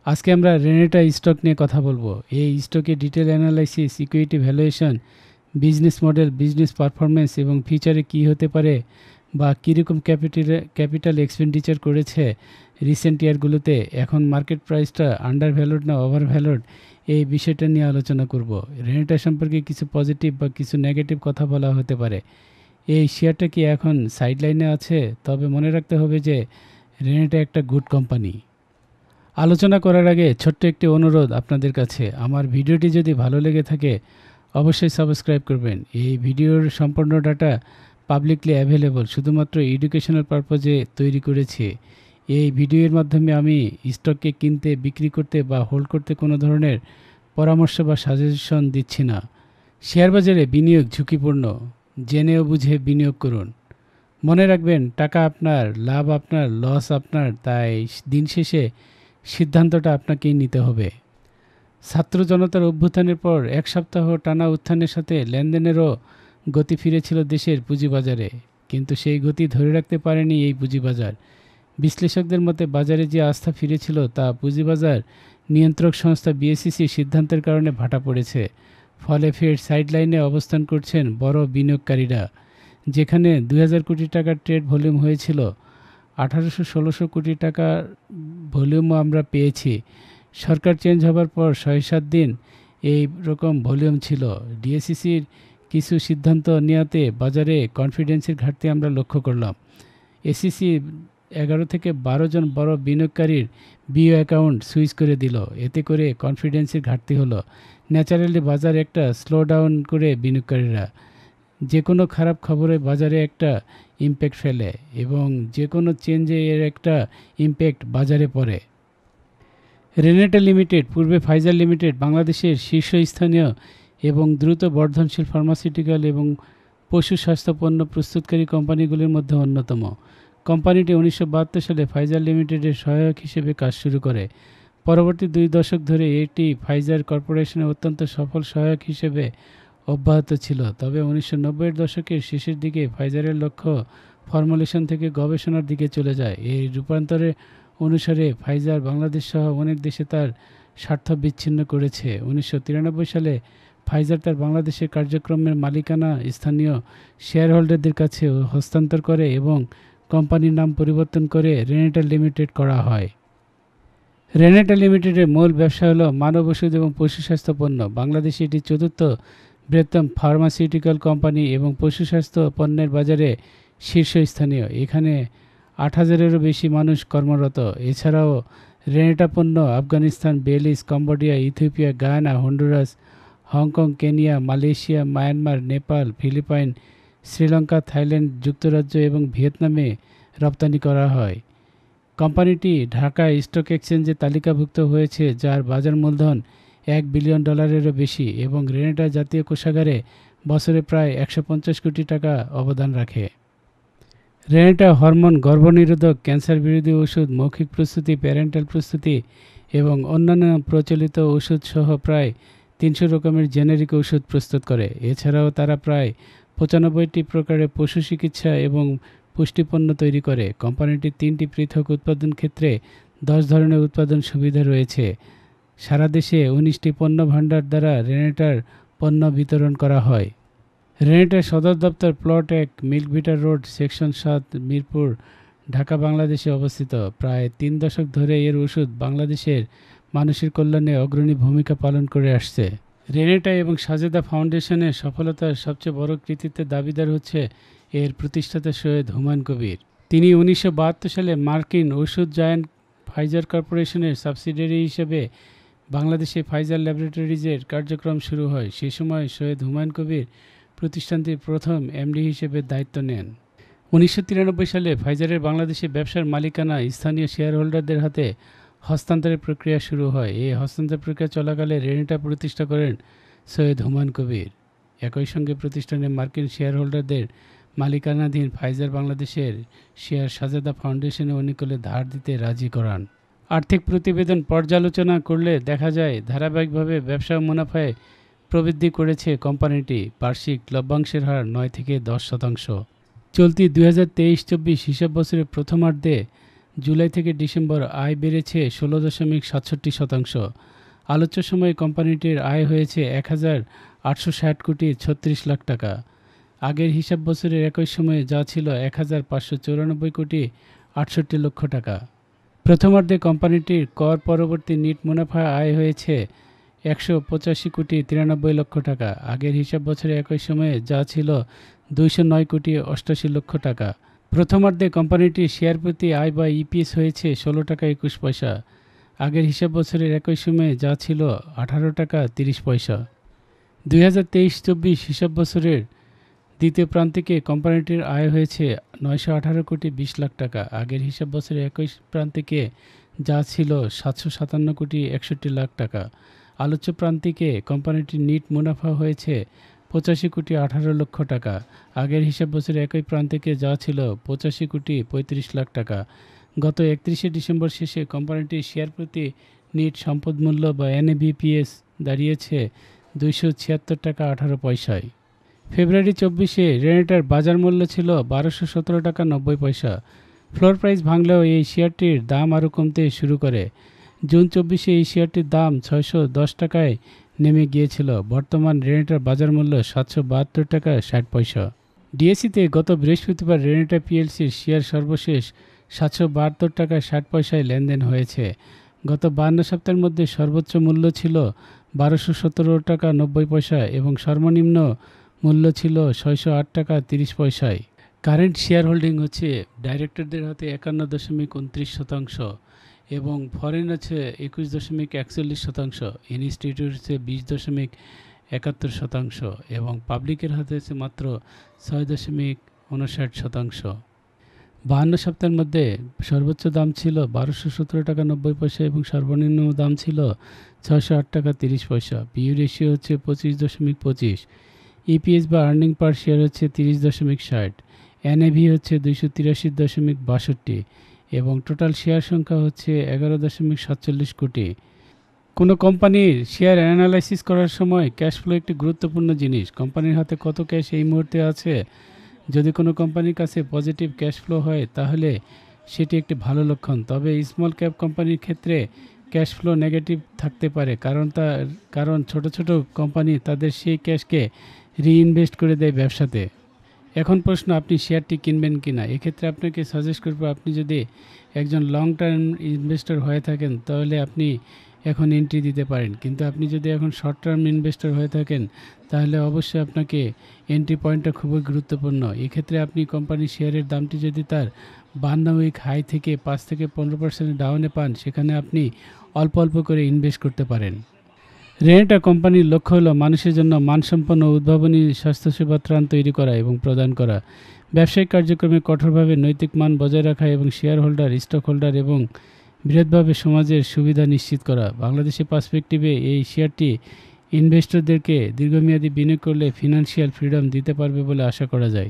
আজকে আমরা Renata stock নিয়ে কথা বলবো। এই স্টকে detail analysis, equity valuation, business model, business performance এবং ফিউচারে কী হতে পারে বা কীরকম ক্যাপিটাল এক্সপেন্ডিচার করেছে রিসেন্ট ইয়ারগুলোতে, এখন মার্কেট প্রাইসটা আন্ডার ভ্যালুড না ওভার ভ্যালুড, এই বিষয়টা নিয়ে আলোচনা করব। রেনেটা সম্পর্কে কিছু পজিটিভ বা কিছু নেগেটিভ কথা বলা হতে পারে। এই শেয়ারটা কি এখন সাইডলাইনে আছে? তবে মনে রাখতে হবে যে রেনেটা একটা গুড কোম্পানি। আলোচনা করার আগে ছোট্ট একটি অনুরোধ আপনাদের কাছে, আমার ভিডিওটি যদি ভালো লেগে থাকে অবশ্যই সাবস্ক্রাইব করবেন। এই ভিডিওর সম্পূর্ণ ডাটা পাবলিকলি অ্যাভেলেবল, শুধুমাত্র এডুকেশনাল পারপোজে তৈরি করেছি। এই ভিডিওর মাধ্যমে আমি স্টককে কিনতে, বিক্রি করতে বা হোল্ড করতে কোনো ধরনের পরামর্শ বা সাজেশন দিচ্ছি না। শেয়ার বাজারে বিনিয়োগ ঝুঁকিপূর্ণ, জেনে ও বুঝে বিনিয়োগ করুন। মনে রাখবেন, টাকা আপনার, লাভ আপনার, লস আপনার, তাই দিন শেষে সিদ্ধান্তটা আপনাকেই নিতে হবে। ছাত্র জনতার অভ্যুত্থানের পর এক সপ্তাহ টানা উত্থানের সাথে লেনদেনেরও গতি ফিরেছিল দেশের পুঁজিবাজারে, কিন্তু সেই গতি ধরে রাখতে পারেনি এই পুঁজিবাজার। বিশ্লেষকদের মতে বাজারে যে আস্থা ফিরেছিল তা পুঁজিবাজার নিয়ন্ত্রক সংস্থা বিএসইসির সিদ্ধান্তের কারণে ভাটা পড়েছে। ফলে ফের সাইডলাইনে অবস্থান করছেন বড় বিনিয়োগকারীরা। যেখানে 2000 কোটি টাকার ট্রেড ভলিউম হয়েছিল, 1800-1600 কোটি টাকার ভলিউমও আমরা পেয়েছি। সরকার চেঞ্জ হবার পর 6-7 দিন এই রকম ভলিউম ছিল। ডিএসইসির কিছু সিদ্ধান্ত নেওয়াতে বাজারে কনফিডেন্সের ঘাটতি আমরা লক্ষ্য করলাম। এসিসি 11 থেকে 12 জন বড় বিনিয়োগকারীর বিও অ্যাকাউন্ট সুইচ করে দিল। এতে করে কনফিডেন্সের ঘাটতি হলো। ন্যাচারালি বাজার একটা স্লো ডাউন করে বিনিয়োগকারীরা। যে কোনো খারাপ খবরে বাজারে একটা ইম্প্যাক্ট ফেলে এবং যে কোনো চেঞ্জে এর একটা ইম্প্যাক্ট বাজারে পড়ে। রেনেটা লিমিটেড, পূর্বে ফাইজার লিমিটেড, বাংলাদেশের শীর্ষস্থানীয় এবং দ্রুত বর্ধনশীল ফার্মাসিউটিক্যাল এবং পশু স্বাস্থ্য পণ্য প্রস্তুতকারী কোম্পানিগুলির মধ্যে অন্যতম। কোম্পানিটি 1972 সালে ফাইজার লিমিটেডের সহায়ক হিসেবে কাজ শুরু করে। পরবর্তী 2 দশক ধরে এটি ফাইজার কর্পোরেশনের অত্যন্ত সফল সহায়ক হিসেবে অব্যাহত ছিল। তবে 1990-এর দশকের শেষের দিকে ফাইজারের লক্ষ্য ফর্মুলেশন থেকে গবেষণার দিকে চলে যায়। এই রূপান্তরের অনুসারে ফাইজার বাংলাদেশ সহ অনেক দেশে তার স্বার্থ বিচ্ছিন্ন করেছে। 1993 সালে ফাইজার তার বাংলাদেশের কার্যক্রমের মালিকানা স্থানীয় শেয়ার হোল্ডারদের কাছে হস্তান্তর করে এবং কোম্পানির নাম পরিবর্তন করে রেনেটা লিমিটেড করা হয়। রেনেটা লিমিটেডের মূল ব্যবসা হলো মানব ওষুধ এবং পশু স্বাস্থ্য পণ্য। বাংলাদেশে এটি চতুর্থ বৃহত্তম ফার্মাসিউটিক্যাল কোম্পানি এবং পশু স্বাস্থ্য পণ্যের বাজারে শীর্ষস্থানীয়। এখানে 8000-এরও বেশি মানুষ কর্মরত। এছাড়াও রেনেটা পণ্য Afghanistan, Belize, Cambodia, Ethiopia, Guyana, Honduras, Hong Kong, Kenya, Malaysia, Myanmar, Nepal, Philippines, Sri Lanka, Thailand, যুক্তরাজ্য এবং ভিয়েতনামে রপ্তানি করা হয়। কোম্পানিটি ঢাকা স্টক এক্সচেঞ্জে তালিকাভুক্ত হয়েছে, যার বাজার মূলধন $1 বিলিয়ন বেশি এবং রেনেটা জাতীয় কোষাগারে বছরে প্রায় 150 কোটি টাকা অবদান রাখে। রেনেটা হরমোন, গর্ভনিরোধক, ক্যান্সার বিরোধী ওষুধ, মৌখিক প্রস্তুতি, প্যারেন্টাল প্রস্তুতি এবং অন্যান্য প্রচলিত ওষুধ সহ প্রায় 300 রকমের জেনেরিক ওষুধ প্রস্তুত করে। এছাড়াও তারা প্রায় 95টি প্রকারের পশু চিকিৎসা এবং পুষ্টিপণ্য তৈরি করে। কোম্পানিটির 3টি পৃথক উৎপাদন ক্ষেত্রে 10 ধরনের উৎপাদন সুবিধা রয়েছে। সারা দেশে 19টি পণ্য ভাণ্ডার দ্বারা রেনেটার পণ্য বিতরণ করা হয়। রেনেটার সদর দপ্তর plot 1, Milk Vita road, section 7, Mirpur, Dhaka, বাংলাদেশে অবস্থিত। প্রায় 3 দশক ধরে এর ওষুধ বাংলাদেশের মানুষের কল্যাণে অগ্রণী ভূমিকা পালন করে আসছে। রেনেটা এবং সাজেদা ফাউন্ডেশনের সফলতার সবচেয়ে বড় কৃতিত্বের দাবিদার হচ্ছে এর প্রতিষ্ঠাতা সৈয়দ হুমায়ুন কবির। তিনি 1972 সালে মার্কিন ওষুধ জায়ান্ট ফাইজার কর্পোরেশনের সাবসিডিয়ারি হিসেবে বাংলাদেশে ফাইজার ল্যাবরেটরিজের কার্যক্রম শুরু হয়। সে সময় সৈয়দ হুমায়ুন কবির প্রতিষ্ঠানটির প্রথম এমডি হিসেবে দায়িত্ব নেন। 1993 সালে ফাইজারের বাংলাদেশে ব্যবসার মালিকানা স্থানীয় শেয়ার হোল্ডারদের হাতে হস্তান্তরের প্রক্রিয়া শুরু হয়। এই হস্তান্তর প্রক্রিয়া চলাকালে রেনেটা প্রতিষ্ঠা করেন সৈয়দ হুমায়ুন কবির। একই সঙ্গে প্রতিষ্ঠানের মার্কিন শেয়ার হোল্ডারদের মালিকানাধীন ফাইজার বাংলাদেশের শেয়ার সাজেদা ফাউন্ডেশনে অনুকূলে ধার দিতে রাজি করান। আর্থিক প্রতিবেদন পর্যালোচনা করলে দেখা যায় ধারাবাহিকভাবে ব্যবসা মুনাফায় প্রবৃদ্ধি করেছে কোম্পানিটি। বার্ষিক লভ্যাংশের হার 9 থেকে 10%। চলতি 2023-24 হিসাব বছরের প্রথমার্ধে জুলাই থেকে ডিসেম্বর আয় বেড়েছে 16.67%। আলোচ্য সময়ে কোম্পানিটির আয় হয়েছে 1,860 কোটি 36 লাখ টাকা। আগের হিসাব বছরের একই সময়ে যা ছিল 1,594 কোটি 68 লক্ষ টাকা। প্রথমার্ধে কোম্পানিটির কর পরবর্তী নিট মুনাফা আয় হয়েছে 185 কোটি 93 লক্ষ টাকা। আগের হিসাব বছরে একই সময়ে যা ছিল 209 কোটি 88 লক্ষ টাকা। প্রথমার্ধে কোম্পানিটির শেয়ার প্রতি আয় বা ইপিএস হয়েছে 16 টাকা 21 পয়সা। আগের হিসাব বছরের একই সময়ে যা ছিল 18 টাকা 30 পয়সা। 2023-24 হিসাব বছরের দ্বিতীয় প্রান্তিকে কোম্পানিটির আয় হয়েছে 918 কোটি 20 লাখ টাকা। আগের হিসাব বছরের একই প্রান্তিকে যা ছিল 757 কোটি 61 লাখ টাকা। আলোচ্য প্রান্তিকে কোম্পানিটির নিট মুনাফা হয়েছে 85 কোটি 18 লক্ষ টাকা। আগের হিসাব বছরের একই প্রান্তিকে যা ছিল 85 কোটি 35 লাখ টাকা। গত 31শে ডিসেম্বর শেষে কোম্পানিটির শেয়ার প্রতি নিট সম্পদ মূল্য বা এনএভিপিএস দাঁড়িয়েছে 276 টাকা 18 পয়সায়। ফেব্রুয়ারি 24-এ রেনেটার বাজার মূল্য ছিল 1217 টাকা 90 পয়সা। ফ্লোর প্রাইস ভাঙলেও এই শেয়ারটির দাম আরও কমতে শুরু করে। জুন 24-এ এই শেয়ারটির দাম 610 টাকায় নেমে গিয়েছিল। বর্তমান রেনেটার বাজার মূল্য 772 টাকা 60 পয়সা। ডিএসইতে গত বৃহস্পতিবার রেনেটা পিএলসির শেয়ার সর্বশেষ 772 টাকা 60 পয়সায় লেনদেন হয়েছে। গত 52 সপ্তাহের মধ্যে সর্বোচ্চ মূল্য ছিল 1217 টাকা 90 পয়সা এবং সর্বনিম্ন মূল্য ছিল 608 টাকা 30 পয়সায়। কারেন্ট শেয়ার হোল্ডিং হচ্ছে ডাইরেক্টরদের হাতে 51.29% এবং ফরেন আছে 21.41%, ইনস্টিটিউট হচ্ছে 20.71% এবং পাবলিকের হাতে আছে মাত্র 6.59%। 52 সপ্তাহের মধ্যে সর্বোচ্চ দাম ছিল 1217 টাকা 90 পয়সা এবং সর্বনিম্ন দাম ছিল 608 টাকা 30 পয়সা। পিই রেশিও হচ্ছে 25.25। ইপিএস বা আর্নিং পার শেয়ার হচ্ছে 30.60। এনএভি হচ্ছে 283.62 এবং টোটাল শেয়ার সংখ্যা হচ্ছে 11.47 কোটি। কোনো কোম্পানির শেয়ার অ্যানালাইসিস করার সময় ক্যাশ ফ্লো একটি গুরুত্বপূর্ণ জিনিস। কোম্পানির হাতে কত ক্যাশ এই মুহূর্তে আছে, যদি কোনো কোম্পানির কাছে পজিটিভ ক্যাশ ফ্লো হয় তাহলে সেটি একটি ভালো লক্ষণ। তবে স্মল ক্যাপ কোম্পানির ক্ষেত্রে ক্যাশ ফ্লো নেগেটিভ থাকতে পারে, কারণ ছোট ছোট কোম্পানি তাদের সেই ক্যাশকে রিইনভেস্ট করে দেয় ব্যবসাতে। এখন প্রশ্ন, আপনি শেয়ারটি কিনবেন কিনা? এক্ষেত্রে আপনাকে সাজেস্ট করব, আপনি যদি একজন লং টার্ম ইনভেস্টর হয়ে থাকেন তাহলে আপনি এখন এন্ট্রি দিতে পারেন, কিন্তু আপনি যদি এখন শর্ট টার্ম ইনভেস্টর হয়ে থাকেন তাহলে অবশ্যই আপনাকে এন্ট্রি পয়েন্টটা খুবই গুরুত্বপূর্ণ। এক্ষেত্রে আপনি কোম্পানির শেয়ারের দামটি যদি তার 52 উইক হাই থেকে 5 থেকে 15% ডাউনে পান, সেখানে আপনি অল্প অল্প করে ইনভেস্ট করতে পারেন। রেনেটা কোম্পানির লক্ষ্য হলো মানুষের জন্য মানসম্পন্ন উদ্ভাবনী স্বাস্থ্যসেবা ত্রাণ তৈরি করা এবং প্রদান করা। ব্যবসায়িক কার্যক্রমে কঠোরভাবে নৈতিক মান বজায় রাখা এবং শেয়ার হোল্ডার, স্টক হোল্ডার এবং বৃহৎভাবে সমাজের সুবিধা নিশ্চিত করা। বাংলাদেশের পার্সপেক্টিভে এই শেয়ারটি ইনভেস্টরদেরকে দীর্ঘমেয়াদী বিনিয়োগ করলে ফিনান্সিয়াল ফ্রিডম দিতে পারবে বলে আশা করা যায়।